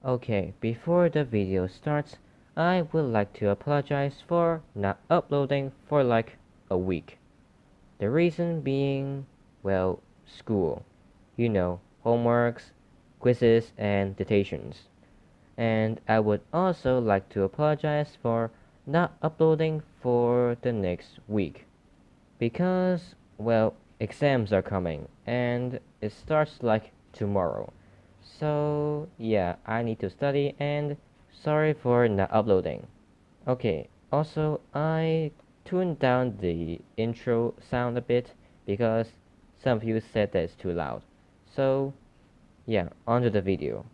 Okay, before the video starts, I would like to apologize for not uploading for like a week. The reason being, well, school. Homeworks, quizzes, and dictations. And I would also like to apologize for not uploading for the next week. Because, well, exams are coming and it starts like tomorrow. So, yeah, I need to study and sorry for not uploading. Okay, also, I tuned down the intro sound a bit because some of you said that it's too loud. So, yeah, onto the video.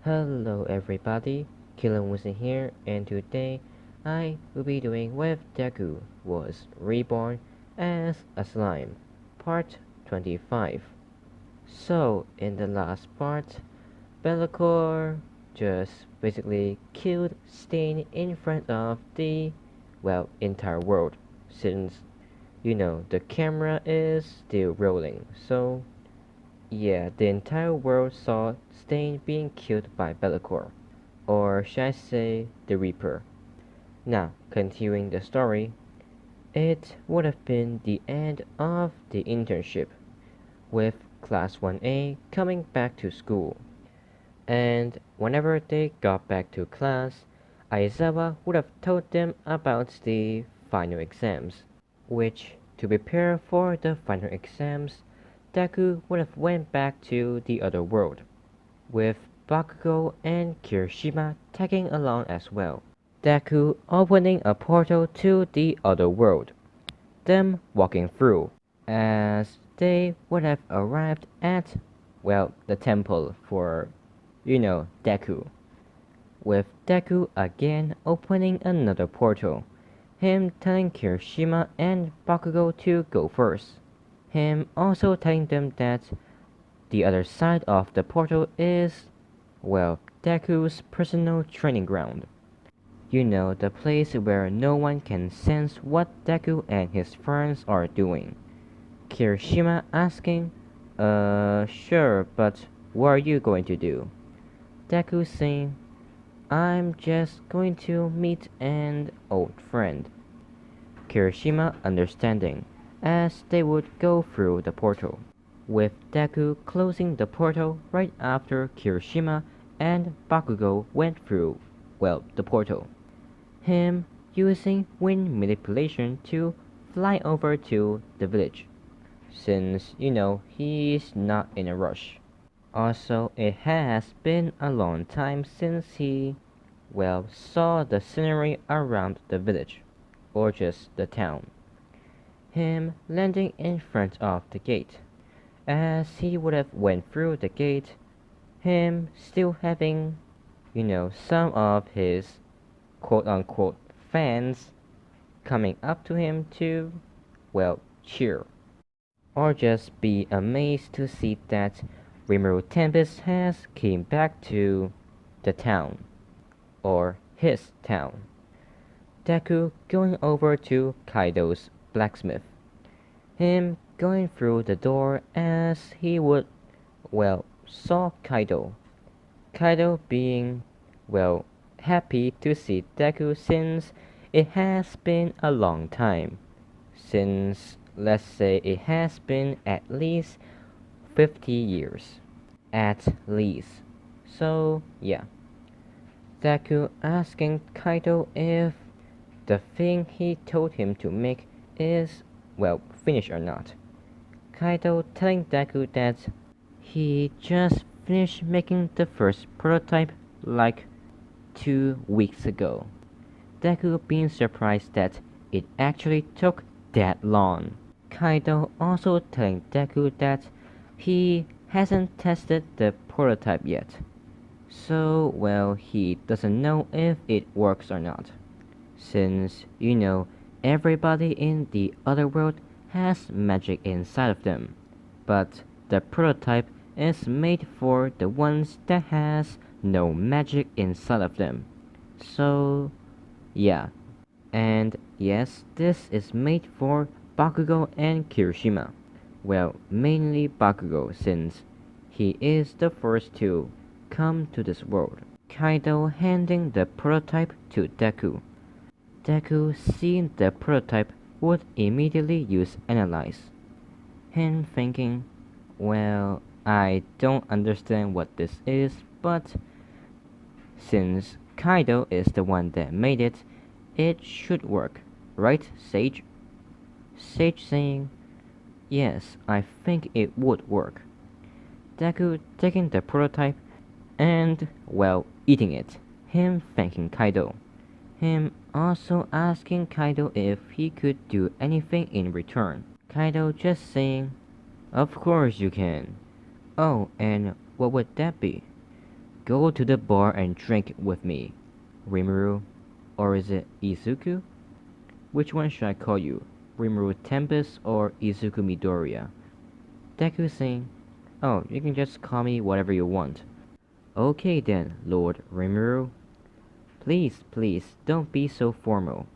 Hello everybody, Killer Wilson here, and today I will be doing with Deku was reborn as a slime, part 25. So, in the last part, Bellicor just basically killed Stain in front of the, well, entire world, since, the camera is still rolling, so yeah, the entire world saw Stain being killed by Bellicor, or should I say, the Reaper. Now, continuing the story, it would have been the end of the internship, with Class 1A coming back to school. And whenever they got back to class, Aizawa would have told them about the final exams, which, to prepare for the final exams, Deku would have went back to the other world, with Bakugo and Kirishima tagging along as well. Deku opening a portal to the other world, them walking through, as they would have arrived at, well, the temple for, Deku, with Deku again opening another portal, him telling Kirishima and Bakugo to go first, him also telling them that the other side of the portal is, well, Deku's personal training ground. The place where no one can sense what Deku and his friends are doing. Kirishima asking, sure, but what are you going to do? Deku saying, I'm just going to meet an old friend. Kirishima understanding, as they would go through the portal, with Deku closing the portal right after Kirishima and Bakugo went through, well, the portal. Him using wind manipulation to fly over to the village, since, he's not in a rush. Also, it has been a long time since he, well, saw the scenery around the village, or just the town. Him landing in front of the gate, as he would have went through the gate, him still having, some of his quote-unquote fans coming up to him to, well, cheer, or just be amazed to see that Rimuru Tempest has came back to the town, or his town. Deku going over to Kaido's blacksmith, him going through the door as he would, well, saw Kaido. Kaido being, well, happy to see Deku since it has been a long time. Since, let's say, it has been at least 50 years. At least. So, yeah. Deku asking Kaido if the thing he told him to make is, well, finished or not. Kaido telling Deku that he just finished making the first prototype like 2 weeks ago. Deku being surprised that it actually took that long. Kaido also telling Deku that he hasn't tested the prototype yet. So, well, he doesn't know if it works or not. Since, everybody in the other world has magic inside of them. But the prototype is made for the ones that has no magic inside of them. So, yeah. And yes, this is made for Bakugo and Kirishima. Well, mainly Bakugo since he is the first to come to this world. Kaido handing the prototype to Deku. Deku seeing the prototype would immediately use analyze. Him thinking, well, I don't understand what this is, but since Kaido is the one that made it, it should work, right, Sage? Sage saying, yes, I think it would work. Deku taking the prototype and, well, eating it. Him thanking Kaido. Him also asking Kaido if he could do anything in return. Kaido just saying, of course you can. Oh, and what would that be? Go to the bar and drink with me, Rimuru. Or is it Izuku? Which one should I call you? Rimuru Tempest or Izuku Midoriya? Deku saying, oh, you can just call me whatever you want. Okay then, Lord Rimuru. Please, please, don't be so formal.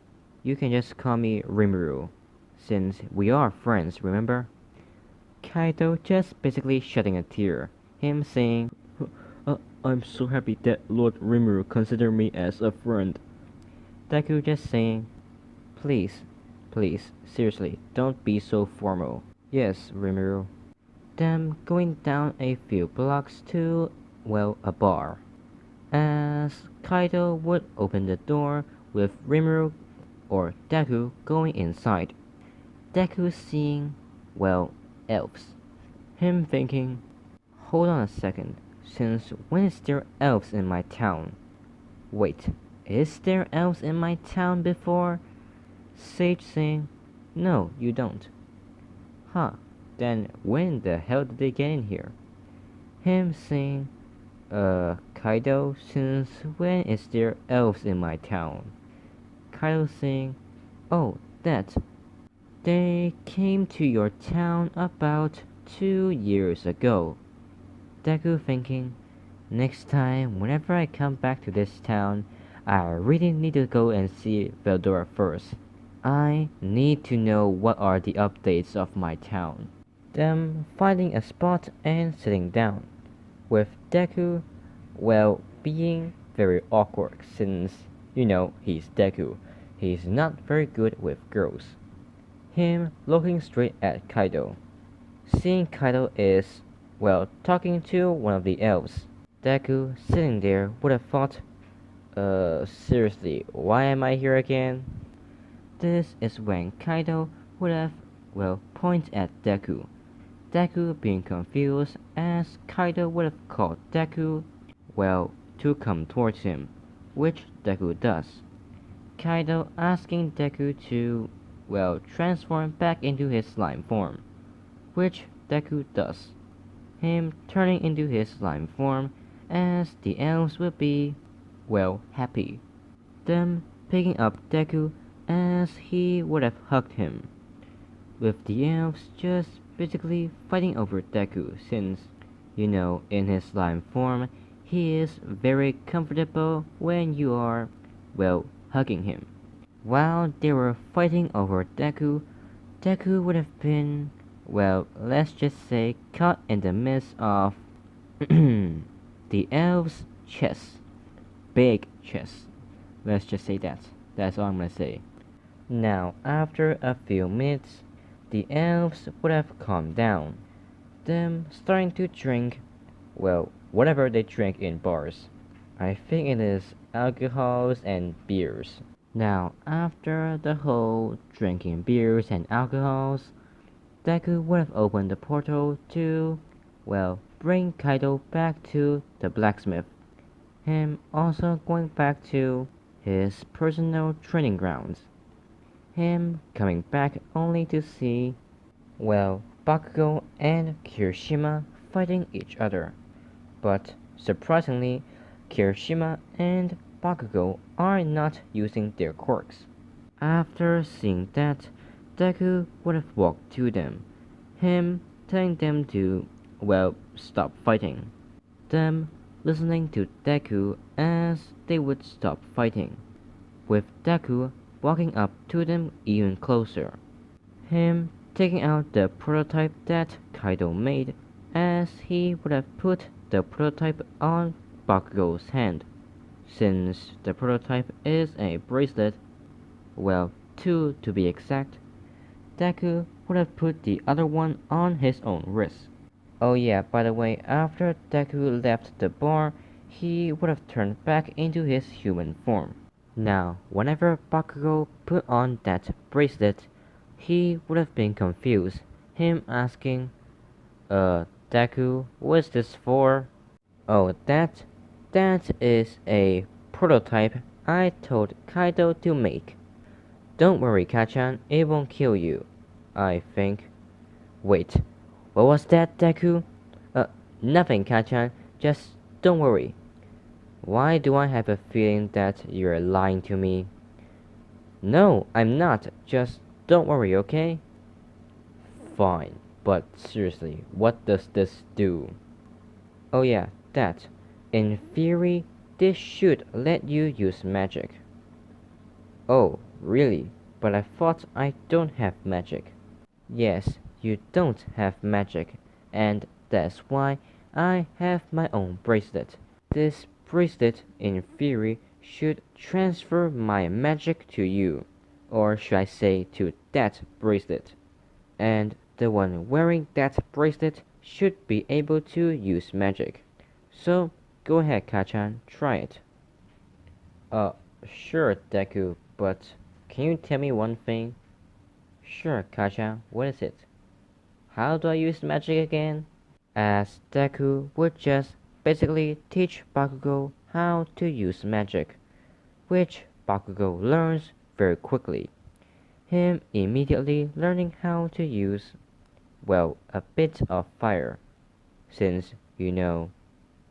You can just call me Rimuru, since we are friends, remember? Kaido just basically shedding a tear, him saying, I'm so happy that Lord Rimuru considered me as a friend. Deku just saying, please, please, seriously, don't be so formal. Yes, Rimuru. Them going down a few blocks to, well, a bar. As Kaido would open the door with Rimuru or Deku going inside. Deku seeing, well, elves. Him thinking, hold on a second, since when is there elves in my town? Wait, is there elves in my town before? Sage saying, no, you don't. Huh, then when the hell did they get in here? Him saying, Kaido, since when is there elves in my town? Kaido saying, oh, that. They came to your town about 2 years ago. Deku thinking, next time, whenever I come back to this town, I really need to go and see Veldora first. I need to know what are the updates of my town. Them finding a spot and sitting down, with Deku, well, being very awkward since, he's Deku. He's not very good with girls. Him looking straight at Kaido. Seeing Kaido is, well, talking to one of the elves. Deku sitting there would have thought, seriously, why am I here again? This is when Kaido would have, well, pointed at Deku. Deku being confused as Kaido would have called Deku, well, to come towards him, which Deku does. Kaido asking Deku to, well, transform back into his slime form, which Deku does. Him turning into his slime form as the elves will be, well, happy. Them picking up Deku as he would have hugged him, with the elves just basically fighting over Deku since, in his slime form, he is very comfortable when you are, well, hugging him. While they were fighting over Deku, Deku would have been, well, let's just say caught in the midst of the elves' chest. Big chest. Let's just say that. That's all I'm gonna say. Now, after a few minutes, the elves would have calmed down. Them starting to drink, well, whatever they drink in bars. I think it is alcohols and beers. Now, after the whole drinking beers and alcohols, Deku would have opened the portal to, well, bring Kaido back to the blacksmith. Him also going back to his personal training grounds. Him coming back only to see, well, Bakugo and Kirishima fighting each other. But surprisingly, Kirishima and Bakugo are not using their quirks. After seeing that, Deku would have walked to them, him telling them to, well, stop fighting. Them listening to Deku as they would stop fighting, with Deku walking up to them even closer. Him taking out the prototype that Kaido made, as he would have put the prototype on Bakugo's hand. Since the prototype is a bracelet, well, two to be exact, Deku would have put the other one on his own wrist. Oh yeah, by the way, after Deku left the bar, he would have turned back into his human form. Now, whenever Bakugo put on that bracelet, he would have been confused, him asking, Deku, what's this for? Oh, that is a prototype I told Kaido to make. Don't worry, Kachan, it won't kill you, I think. Wait, what was that, Deku? Uh, nothing, Kachan, just don't worry. Why do I have a feeling that you're lying to me? No, I'm not, just don't worry, okay? Fine, but seriously, what does this do? Oh yeah, that. In theory, this should let you use magic. Oh, really? But I thought I don't have magic. Yes, you don't have magic, and that's why I have my own bracelet. This bracelet, in theory, should transfer my magic to you, or should I say to that bracelet. And the one wearing that bracelet should be able to use magic. So, go ahead, Kachan, try it. Uh, sure, Deku, but can you tell me one thing? Sure, Kachan, what is it? How do I use magic again? As Deku would just basically teach Bakugo how to use magic, which Bakugo learns very quickly. Him immediately learning how to use, well, a bit of fire, since you know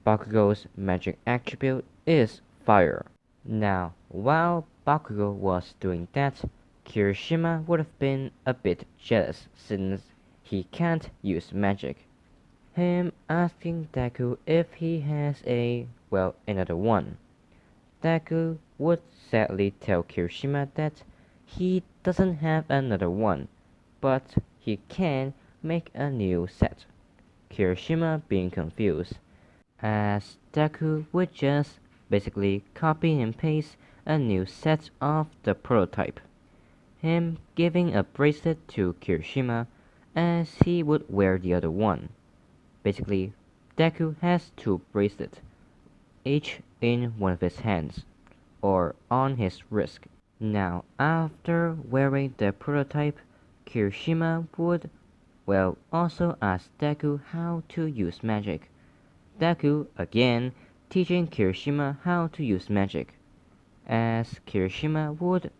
Bakugo's magic attribute is fire. Now, while Bakugo was doing that, Kirishima would have been a bit jealous since he can't use magic. Him asking Deku if he has another one. Deku would sadly tell Kirishima that he doesn't have another one, but he can make a new set. Kirishima being confused, as Deku would just basically copy and paste a new set of the prototype. Him giving a bracelet to Kirishima as he would wear the other one. Basically, Deku has two bracelets, each in one of his hands, or on his wrist. Now, after wearing the prototype, Kirishima would, also ask Deku how to use magic. Deku, again, teaching Kirishima how to use magic, as Kirishima would,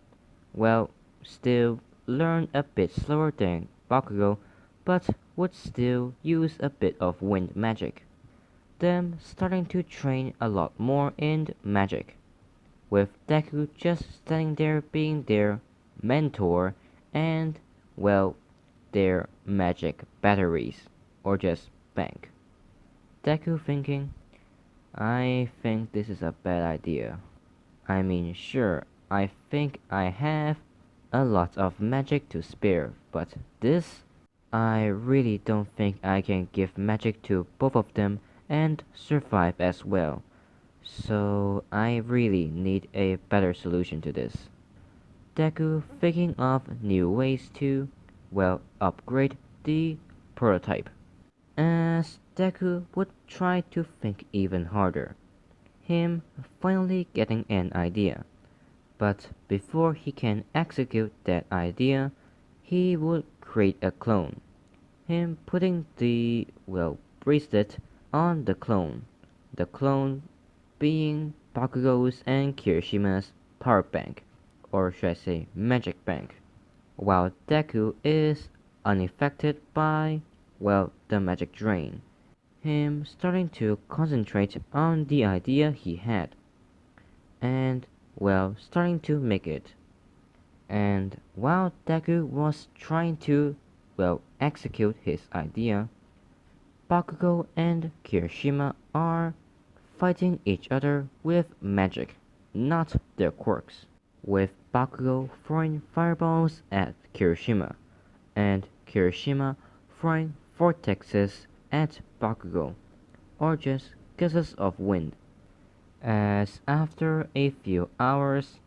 still learn a bit slower than Bakugo, but would still use a bit of wind magic. Them starting to train a lot more in magic, with Deku just standing there being their mentor and, their magic batteries, or just bank. Deku thinking, I think this is a bad idea. I mean, sure, I think I have a lot of magic to spare, but this? I really don't think I can give magic to both of them and survive as well. So I really need a better solution to this. Deku thinking of new ways to, upgrade the prototype. As Deku would try to think even harder, him finally getting an idea. But before he can execute that idea, he would create a clone. Him putting the, bracelet on the clone being Bakugo's and Kirishima's power bank, or should I say magic bank, while Deku is unaffected by, the magic drain. Him starting to concentrate on the idea he had, and, starting to make it. And while Deku was trying to, execute his idea, Bakugo and Kirishima are fighting each other with magic, not their quirks. with Bakugo throwing fireballs at Kirishima, and Kirishima throwing vortexes at Bakugo, or just gusts of wind. As after a few hours,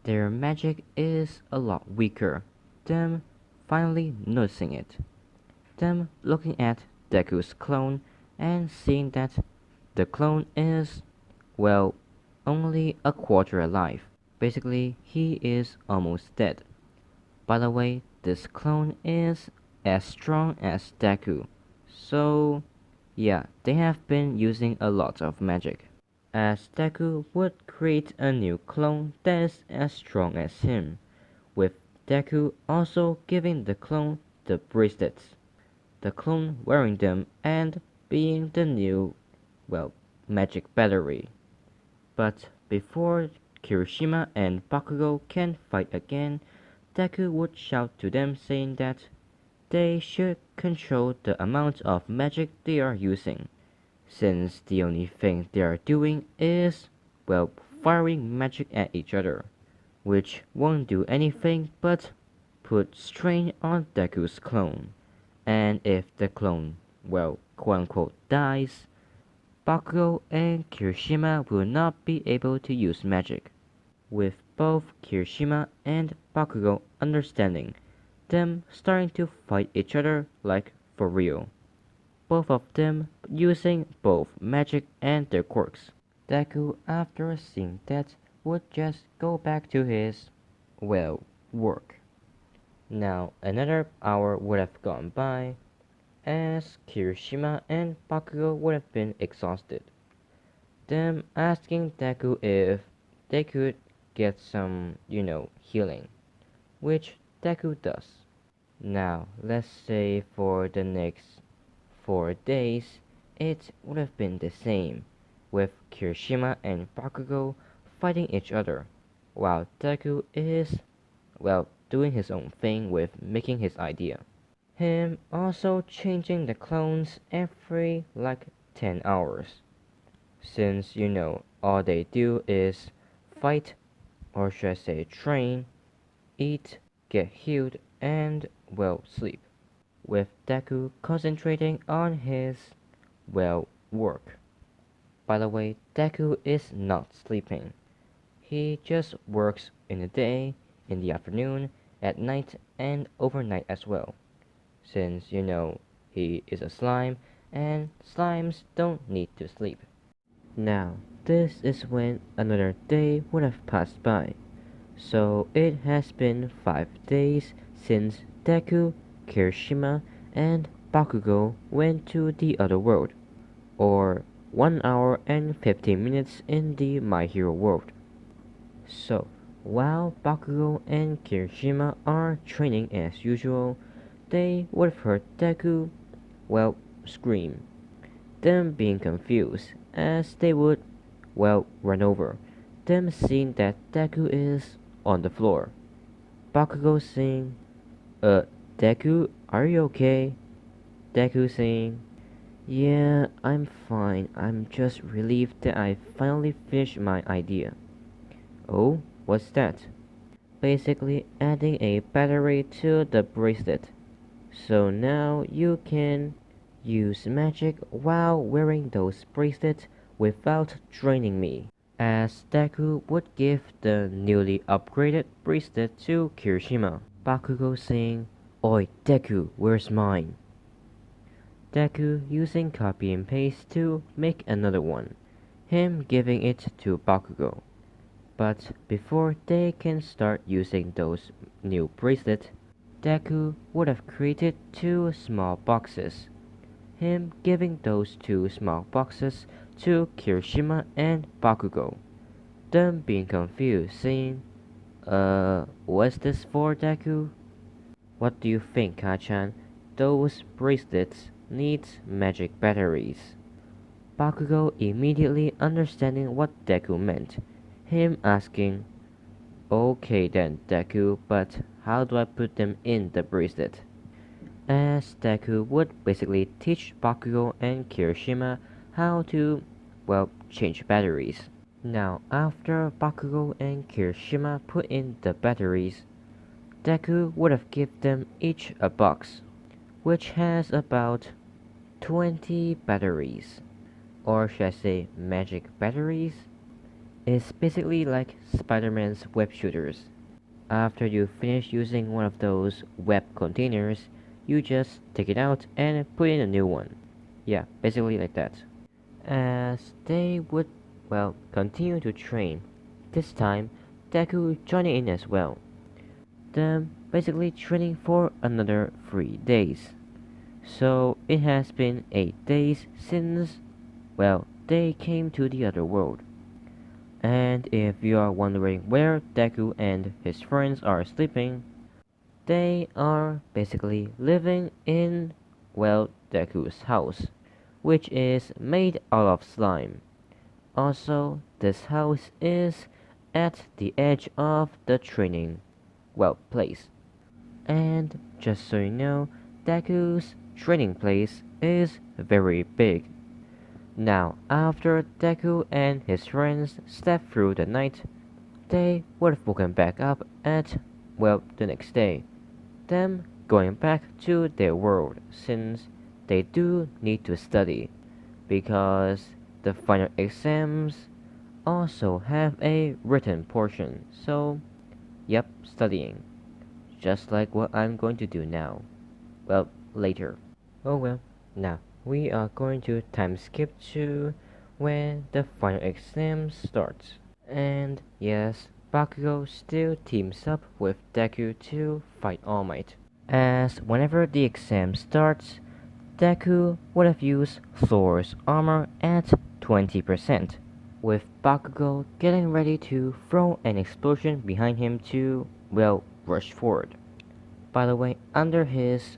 their magic is a lot weaker, them finally noticing it. Them looking at Deku's clone and seeing that the clone is, well, only a quarter alive. Basically, he is almost dead. By the way, this clone is as strong as Deku. So, yeah, they have been using a lot of magic. As Deku would create a new clone that is as strong as him, with Deku also giving the clone the bracelets, the clone wearing them and being the new, well, magic battery. But before Kirishima and Bakugo can fight again, Deku would shout to them saying that they should control the amount of magic they are using, since the only thing they are doing is, well, firing magic at each other, which won't do anything but put strain on Deku's clone. And if the clone, well, quote unquote, dies, Bakugo and Kirishima will not be able to use magic, with both Kirishima and Bakugo understanding, them starting to fight each other like for real. Both of them using both magic and their quirks. Deku, after seeing that, would just go back to his, well, work. Now another hour would have gone by, as Kirishima and Bakugo would have been exhausted, them asking Deku if they could get some, healing, which Deku does. Now, let's say for the next 4 days, it would have been the same, with Kirishima and Bakugo fighting each other, while Deku is, well, doing his own thing with making his idea. Him also changing the clones every like 10 hours, since all they do is fight, or should I say train, eat, get healed, and, well, sleep, with Deku concentrating on his, well, work. By the way, Deku is not sleeping. He just works in the day, in the afternoon, at night, and overnight as well, since he is a slime, and slimes don't need to sleep. Now, this is when another day would have passed by. So it has been 5 days since Deku, Kirishima, and Bakugo went to the other world, or 1 hour and 15 minutes in the My Hero world. So, while Bakugo and Kirishima are training as usual, they would have heard Deku, well, scream, them being confused as they would, well, run over, them seeing that Deku is on the floor. Bakugo saying, Deku, are you okay? Deku saying, yeah, I'm fine. I'm just relieved that I finally finished my idea. Oh, what's that? Basically adding a battery to the bracelet. So now you can use magic while wearing those bracelets without draining me. As Deku would give the newly upgraded bracelet to Kirishima, Bakugo saying, Oi Deku, where's mine? Deku using copy and paste to make another one, him giving it to Bakugo. But before they can start using those new bracelets, Deku would have created two small boxes, him giving those two small boxes to Kirishima and Bakugo, them being confused, saying, what's this for, Deku? What do you think, Kachan? Those bracelets needs magic batteries. Bakugo immediately understanding what Deku meant, him asking, okay then, Deku, but how do I put them in the bracelet? As Deku would basically teach Bakugo and Kirishima how to, well, change batteries. Now, after Bakugo and Kirishima put in the batteries, Deku would have given them each a box, which has about 20 batteries. Or should I say magic batteries? It's basically like Spider-Man's web shooters. After you finish using one of those web containers, you just take it out and put in a new one. Yeah, basically like that. As they would, continue to train, this time Deku joining in as well. Them basically training for another 3 days. So it has been 8 days since, they came to the other world. And if you are wondering where Deku and his friends are sleeping, they are basically living in, Deku's house, which is made out of slime. Also, this house is at the edge of the training, place. And just so you know, Deku's training place is very big. Now, after Deku and his friends slept through the night, they would have woken back up at, the next day. Them going back to their world since they do need to study because the final exams also have a written portion. So, yep, studying. Just like what I'm going to do now. Later. Oh well, now we are going to time skip to when the final exam starts. And yes, Bakugo still teams up with Deku to fight All Might. As whenever the exam starts, Deku would have used Thor's armor at 20%, with Bakugo getting ready to throw an explosion behind him to, rush forward. By the way, under his,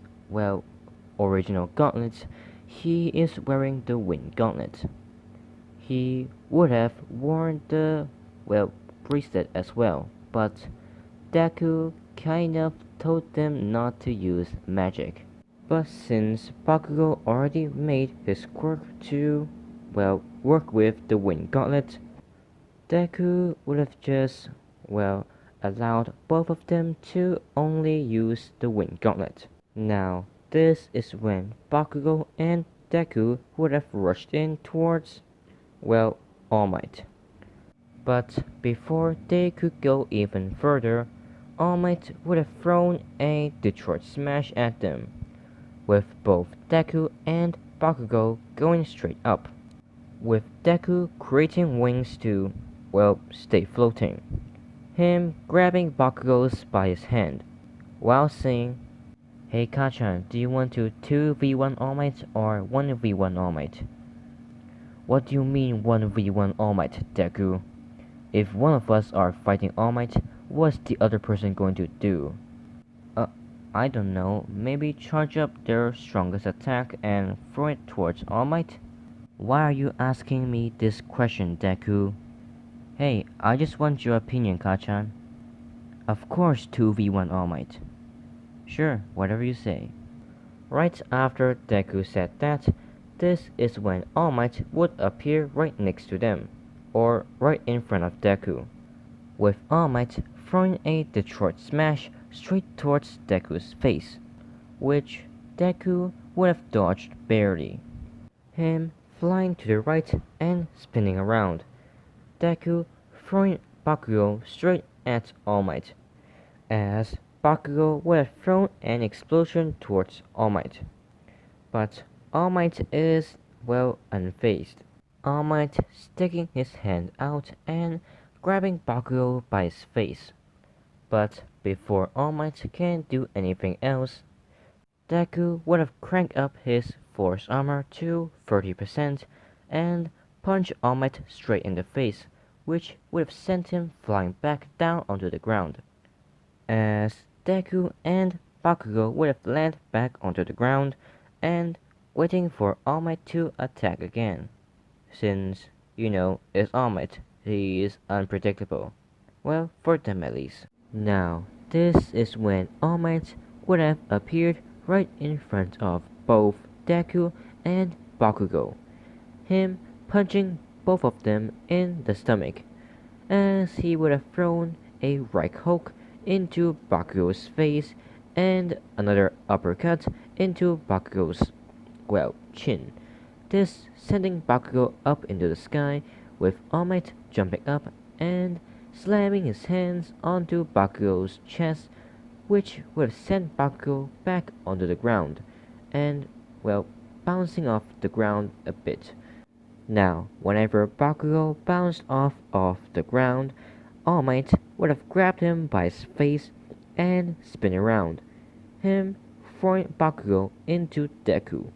original gauntlet, he is wearing the Wind Gauntlet. He would have worn the, bracelet as well, but Deku kind of told them not to use magic. But since Bakugo already made his quirk to, work with the Wind Gauntlet, Deku would have just, allowed both of them to only use the Wind Gauntlet. Now, this is when Bakugo and Deku would have rushed in towards, All Might. But before they could go even further, All Might would have thrown a Detroit Smash at them, with both Deku and Bakugo going straight up, with Deku creating wings to, stay floating, him grabbing Bakugo's by his hand, while saying, "Hey Kachan, do you want to 2v1 All Might or 1v1 All Might?" "What do you mean 1v1 All Might, Deku? If one of us are fighting All Might, what's the other person going to do?" Uh, I don't know, maybe charge up their strongest attack and throw it towards All Might? Why are you asking me this question, Deku? Hey, I just want your opinion, Kachan. Of course 2v1 All Might. Sure, whatever you say. Right after Deku said that, this is when All Might would appear right next to them, or right in front of Deku, with All Might throwing a Detroit Smash straight towards Deku's face, which Deku would have dodged barely. Him flying to the right and spinning around, Deku throwing Bakugo straight at All Might, as Bakugo would have thrown an explosion towards All Might. But All Might is, unfazed. All Might sticking his hand out and grabbing Bakugo by his face. But before All Might can do anything else, Deku would have cranked up his force armor to 30% and punched All Might straight in the face, which would have sent him flying back down onto the ground. As Deku and Bakugo would have landed back onto the ground and waiting for All Might to attack again. Since, it's All Might, he is unpredictable. Well, for them at least. Now, this is when All Might would have appeared right in front of both Deku and Bakugo. Him punching both of them in the stomach, as he would have thrown a right hook into Bakugo's face and another uppercut into Bakugo's, chin. This sending Bakugo up into the sky, with All Might jumping up and slamming his hands onto Bakugo's chest, which would have sent Bakugo back onto the ground, and, bouncing off the ground a bit. Now, whenever Bakugo bounced off the ground, All Might would have grabbed him by his face and spin around, him throwing Bakugo into Deku,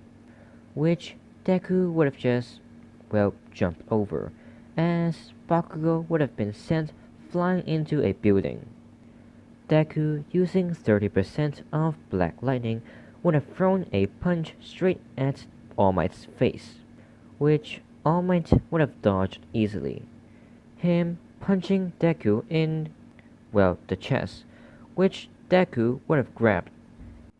which Deku would have just, jumped over, as Bakugo would have been sent flying into a building. Deku, using 30% of Black Lightning, would have thrown a punch straight at All Might's face, which All Might would have dodged easily, him punching Deku in, the chest, which Deku would have grabbed.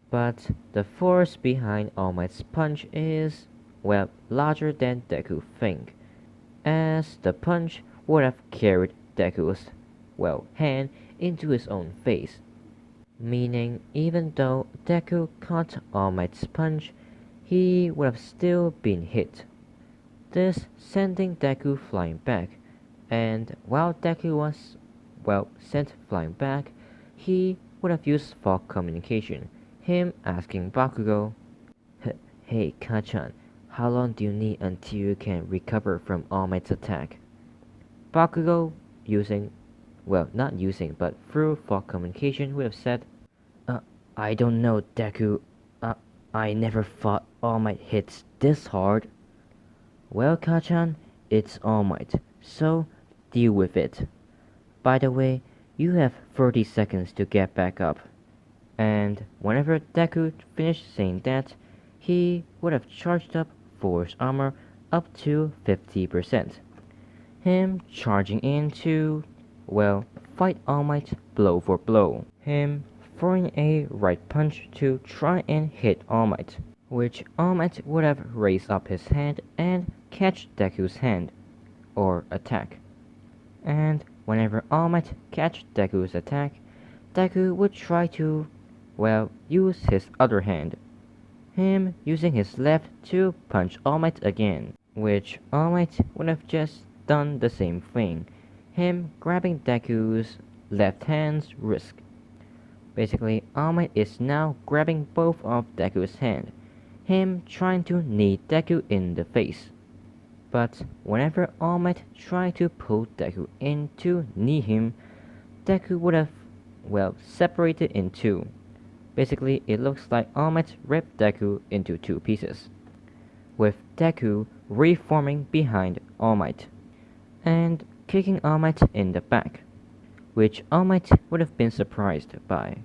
But the force behind All Might's punch is, larger than Deku think, as the punch would have carried Deku's, hand into his own face, meaning even though Deku caught All Might's punch, he would have still been hit. This sending Deku flying back, and while Deku was, sent flying back, he would have used fog communication, him asking Bakugo, Hey Kachan, how long do you need until you can recover from All Might's attack? Bakugo, not using, but through fog communication, would have said, I don't know, Deku. I never thought All Might hits this hard. Well, Kachan, it's All Might, so deal with it. By the way, you have 30 seconds to get back up. And whenever Deku finished saying that, he would have charged up Force Armor up to 50%. Him charging in to, fight All Might blow for blow. Him throwing a right punch to try and hit All Might, which All Might would have raised up his hand and catch Deku's hand, or attack. And whenever All Might catch Deku's attack, Deku would try to, use his other hand, him using his left to punch All Might again, which All Might would have just done the same thing, him grabbing Deku's left hand's wrist. Basically, All Might is now grabbing both of Deku's hand, him trying to knee Deku in the face. But whenever All Might tried to pull Deku in to knee him, Deku would have, separated in two. Basically, it looks like All Might ripped Deku into two pieces, with Deku reforming behind All Might, and kicking All Might in the back, which All Might would have been surprised by,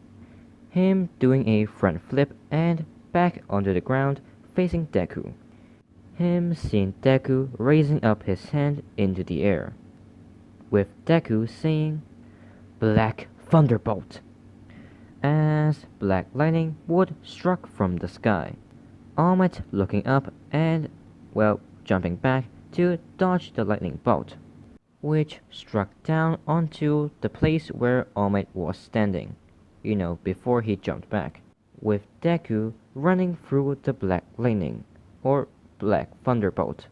him doing a front flip and back onto the ground facing Deku, him seeing Deku raising up his hand into the air, with Deku saying, Black Thunderbolt, as Black Lightning would struck from the sky, All Might looking up and, jumping back to dodge the lightning bolt, which struck down onto the place where All Might was standing, before he jumped back, with Deku running through the Black Lightning, or Black Thunderbolt,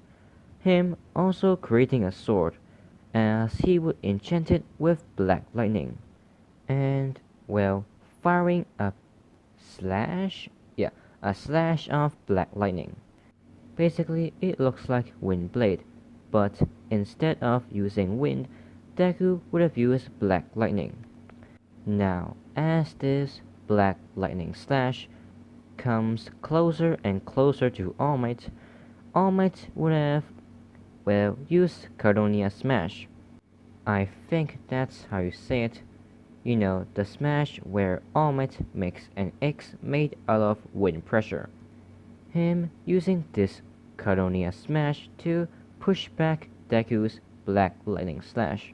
him also creating a sword, as he would enchant it with Black Lightning, and, firing a slash of Black Lightning. Basically, it looks like Wind Blade, but instead of using wind, Deku would have used Black Lightning. Now, as this Black Lightning slash comes closer and closer to All Might would have, used Cardonia Smash. I think that's how you say it. The smash where All Might makes an X made out of wind pressure. Him using this Cardonia Smash to push back Deku's Black Lightning Slash,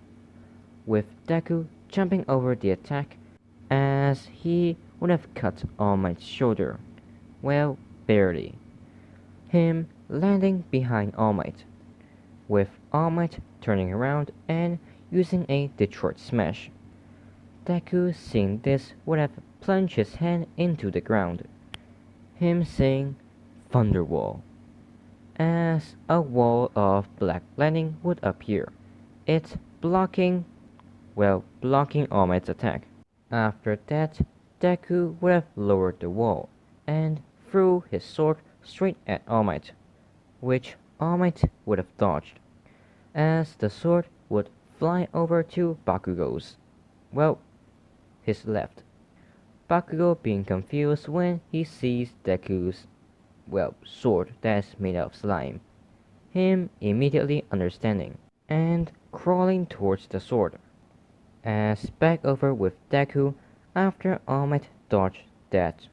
with Deku jumping over the attack as he would have cut All Might's shoulder. Barely. Him landing behind All Might, with All Might turning around and using a Detroit Smash. Deku, seeing this, would have plunged his hand into the ground, him saying Thunderwall, as a wall of black lightning would appear, it blocking All Might's attack. After that, Deku would have lowered the wall and threw his sword straight at All Might, which All Might would have dodged, as the sword would fly over to his left. Bakugo being confused when he sees Deku's, sword that's made of slime, him immediately understanding and crawling towards the sword. As back over with Deku, after All Might dodged that,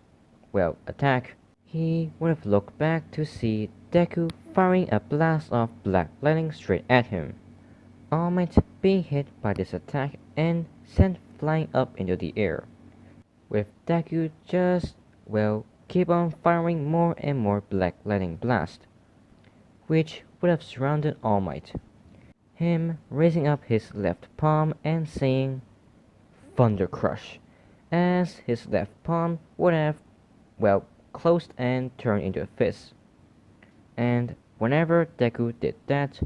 attack, he would have looked back to see Deku firing a blast of black lightning straight at him. All Might being hit by this attack and sent flying up into the air, with Deku just, keep on firing more and more black lightning blast, which would have surrounded All Might. Him raising up his left palm and saying Thunder Crush, as his left palm would have, closed and turned into a fist. And whenever Deku did that,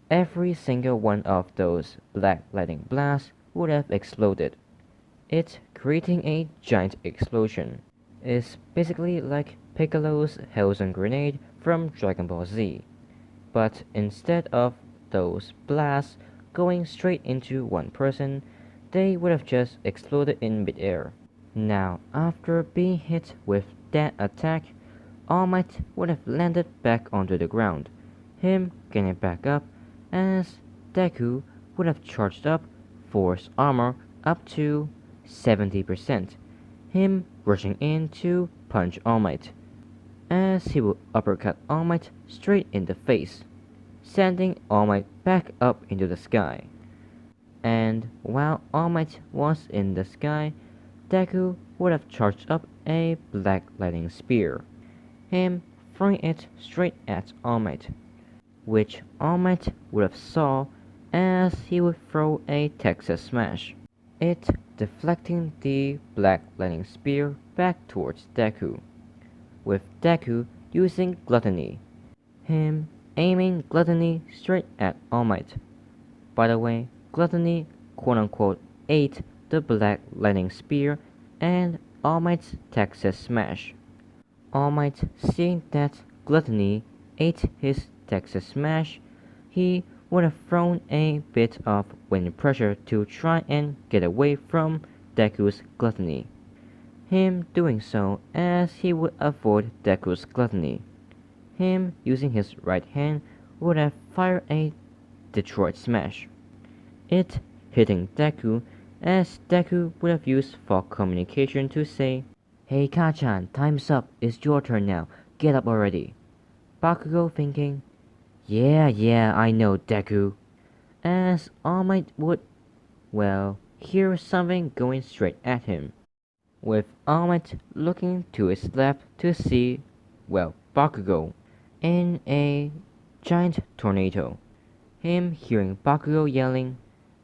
every single one of those black lightning blasts would have exploded, it creating a giant explosion. It's basically like Piccolo's Hell's Grenade from Dragon Ball Z, but instead of those blasts going straight into one person, they would have just exploded in midair. Now, after being hit with that attack, All Might would have landed back onto the ground, him getting back up, as Deku would have charged up Force Armor up to 70%, him rushing in to punch All Might, as he would uppercut All Might straight in the face, sending All Might back up into the sky. And while All Might was in the sky, Deku would have charged up a black lightning spear, him throwing it straight at All Might, which All Might would have saw as he would throw a Texas Smash, it deflecting the black lightning spear back towards Deku, with Deku using Gluttony, him aiming Gluttony straight at All Might. By the way, Gluttony quote-unquote ate the black lightning spear and All Might's Texas Smash. All Might, seeing that Gluttony ate his Texas Smash, he would have thrown a bit of wind pressure to try and get away from Deku's Gluttony, him doing so as he would avoid Deku's Gluttony. Him using his right hand would have fired a Detroit Smash, it hitting Deku as Deku would have used fog communication to say, "Hey Kachan, time's up, it's your turn now, get up already." Bakugo thinking, Yeah, I know Deku, as All Might would, hear something going straight at him, with All Might looking to his left to see, Bakugo, in a giant tornado, him hearing Bakugo yelling,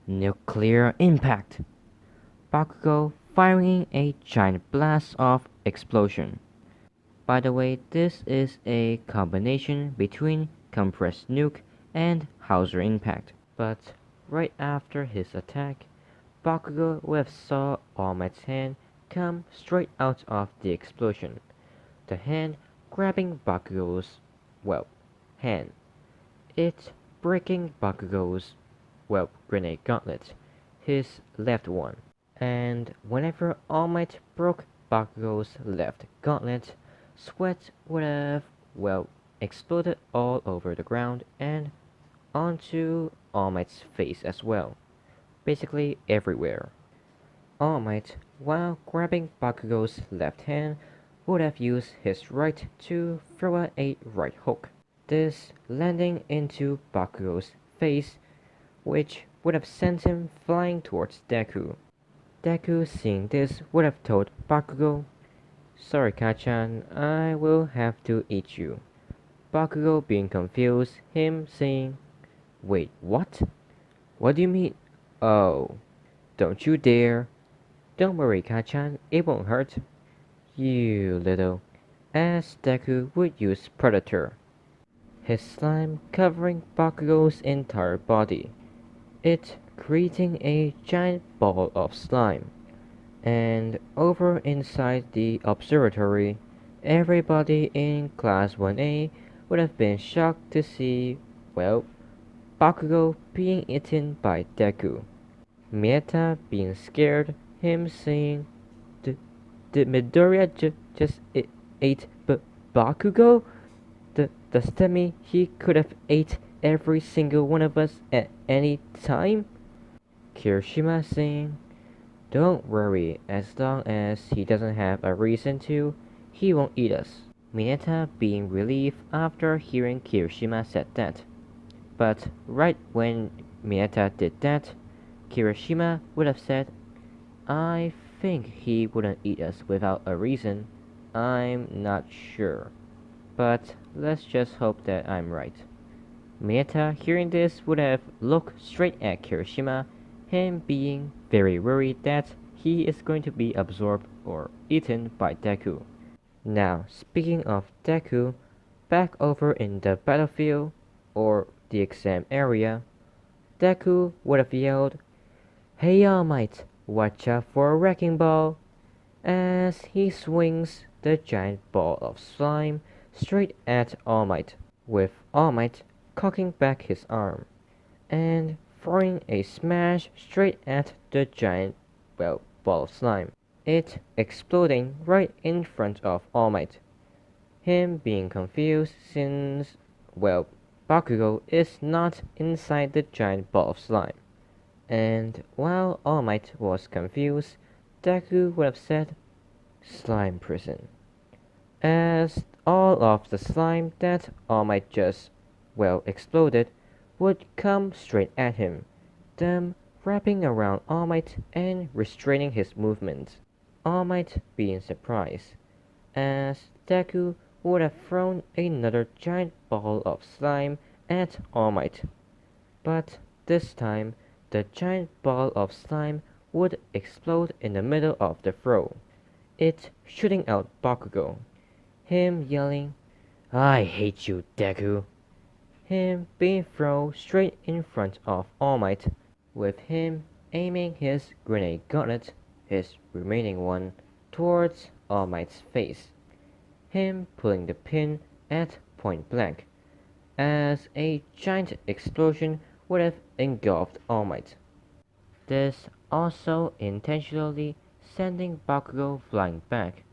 "Nuclear impact!" Bakugo firing a giant blast of explosion. By the way, this is a combination between compressed nuke and Hauser impact. But right after his attack, Bakugo would have saw All Might's hand come straight out of the explosion, the hand grabbing Bakugo's, hand, it breaking Bakugo's, grenade gauntlet, his left one. And whenever All Might broke Bakugo's left gauntlet, sweat would have, exploded all over the ground and onto All Might's face as well, basically everywhere. All Might, while grabbing Bakugo's left hand, would have used his right to throw out a right hook, this landing into Bakugo's face, which would have sent him flying towards Deku. Deku, seeing this, would have told Bakugo, "Sorry Kachan, I will have to eat you." Bakugo being confused, him saying, Wait, what? What do you mean? Oh, don't you dare. Don't worry, Kachan, it won't hurt. You little. As Deku would use Predator. His slime covering Bakugo's entire body, it creating a giant ball of slime. And over inside the observatory, everybody in Class 1A would have been shocked to see, well, Bakugo being eaten by Deku. Mieta being scared, him saying, did Midoriya just ate Bakugo? Does that mean he could have ate every single one of us at any time? Kirishima saying, don't worry, as long as he doesn't have a reason to, he won't eat us. Mineta being relieved after hearing Kirishima said that. But right when Mineta did that, Kirishima would have said, I think he wouldn't eat us without a reason. I'm not sure. But let's just hope that I'm right. Mineta, hearing this, would have looked straight at Kirishima, him being very worried that he is going to be absorbed or eaten by Deku. Now, speaking of Deku, back over in the battlefield, or the exam area, Deku would have yelled, Hey All Might, watch out for a wrecking ball! As he swings the giant ball of slime straight at All Might, with All Might cocking back his arm, and throwing a smash straight at the giant, well, ball of slime, it exploding right in front of All Might. Him being confused since, well, Bakugo is not inside the giant ball of slime. And while All Might was confused, Deku would have said, Slime Prison. As all of the slime that All Might just, well, exploded, would come straight at him, them wrapping around All Might and restraining his movements. All Might being surprised, as Deku would have thrown another giant ball of slime at All Might. But this time, the giant ball of slime would explode in the middle of the throw, it shooting out Bakugo, him yelling, I hate you, Deku! Him being thrown straight in front of All Might, with him aiming his grenade gauntlet, his remaining one, towards All Might's face, him pulling the pin at point blank, as a giant explosion would have engulfed All Might. This also intentionally sending Bakugo flying back,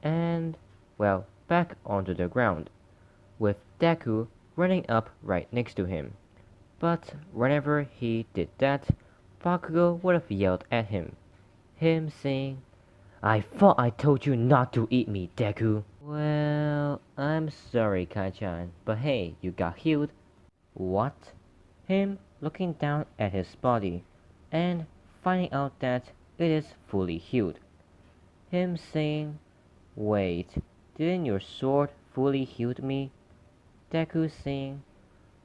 and, well, back onto the ground, with Deku running up right next to him. But whenever he did that, Bakugo would have yelled at him, him saying, I thought I told you not to eat me, Deku. Well, I'm sorry, Kai-chan, but hey, you got healed. What? Him looking down at his body and finding out that it is fully healed. Him saying, Wait, didn't your sword fully heal me? Deku saying,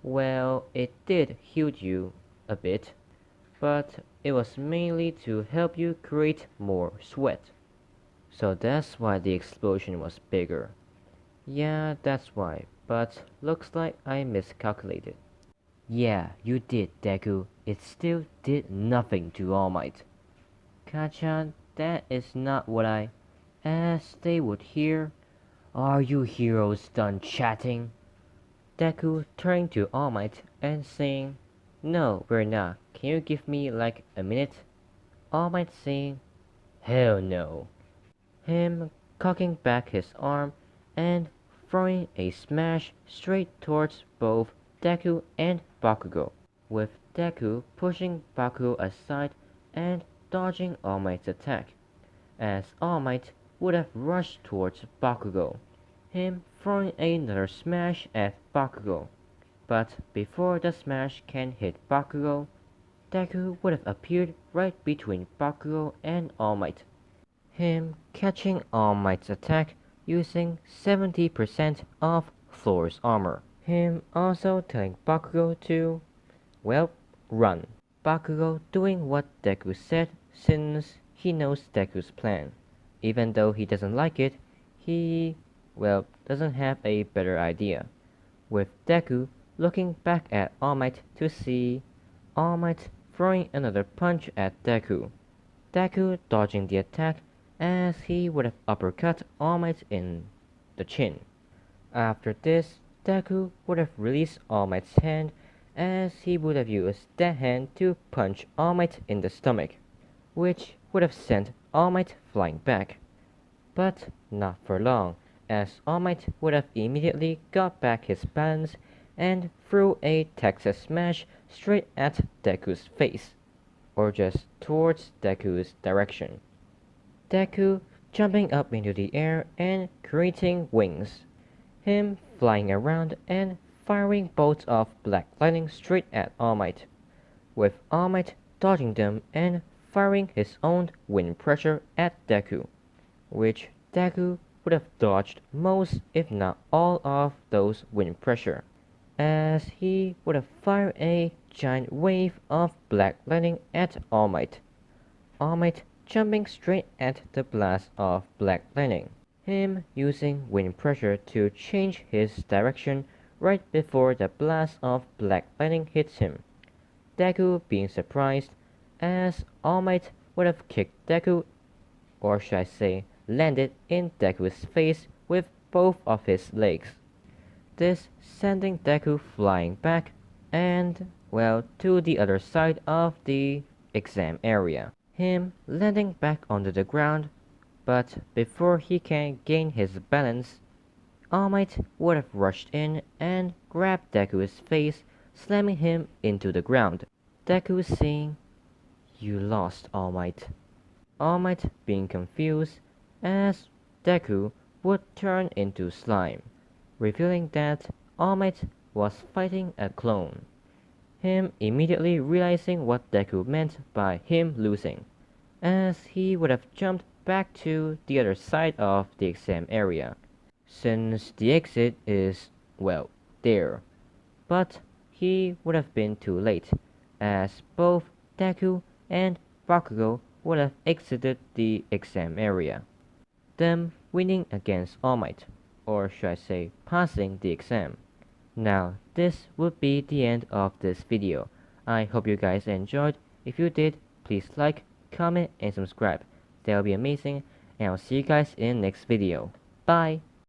Well, it did heal you a bit, but it was mainly to help you create more sweat. So that's why the explosion was bigger. Yeah, that's why, but looks like I miscalculated. Yeah, you did, Deku. It still did nothing to All Might. Kachan, that is not what I... As they would hear, Are you heroes done chatting? Deku turning to All Might and saying, No, we're not. Can you give me like a minute? All Might saying, Hell no. Him cocking back his arm and throwing a smash straight towards both Deku and Bakugo, with Deku pushing Bakugo aside and dodging All Might's attack, as All Might would have rushed towards Bakugo, him throwing another smash at Bakugo. But before the smash can hit Bakugo, Deku would have appeared right between Bakugo and All Might, him catching All Might's attack using 70% of Thor's armor, him also telling Bakugo to well, run. Bakugo doing what Deku said since he knows Deku's plan. Even though he doesn't like it, he, well, doesn't have a better idea. With Deku looking back at All Might to see All Might throwing another punch at Deku. Deku dodging the attack as he would have uppercut All Might in the chin. After this, Deku would have released All Might's hand as he would have used that hand to punch All Might in the stomach, which would have sent All Might flying back. But not for long, as All Might would have immediately got back his balance and threw a Texas Smash straight at Deku's face, or just towards Deku's direction. Deku jumping up into the air and creating wings, him flying around and firing bolts of black lightning straight at All Might, with All Might dodging them and firing his own wind pressure at Deku, which Deku would have dodged most if not all of those wind pressure, as he would have fired a giant wave of black lightning at All Might. All Might jumping straight at the blast of black lightning, him using wind pressure to change his direction right before the blast of black lightning hits him. Deku being surprised, as All Might would have kicked Deku, or should I say, landed in Deku's face with both of his legs. This sending Deku flying back and, well, to the other side of the exam area, him landing back onto the ground, but before he can gain his balance, All Might would have rushed in and grabbed Deku's face, slamming him into the ground. Deku saying, "You lost, All Might." All Might being confused as Deku would turn into slime, revealing that All Might was fighting a clone. Him immediately realizing what Deku meant by him losing, as he would have jumped back to the other side of the exam area, since the exit is, well, there. But he would have been too late, as both Deku and Bakugo would have exited the exam area, them winning against All Might, or should I say passing the exam. Now this would be the end of this video. I hope you guys enjoyed. If you did, please like, comment and subscribe. That will be amazing, and I'll see you guys in the next video. Bye!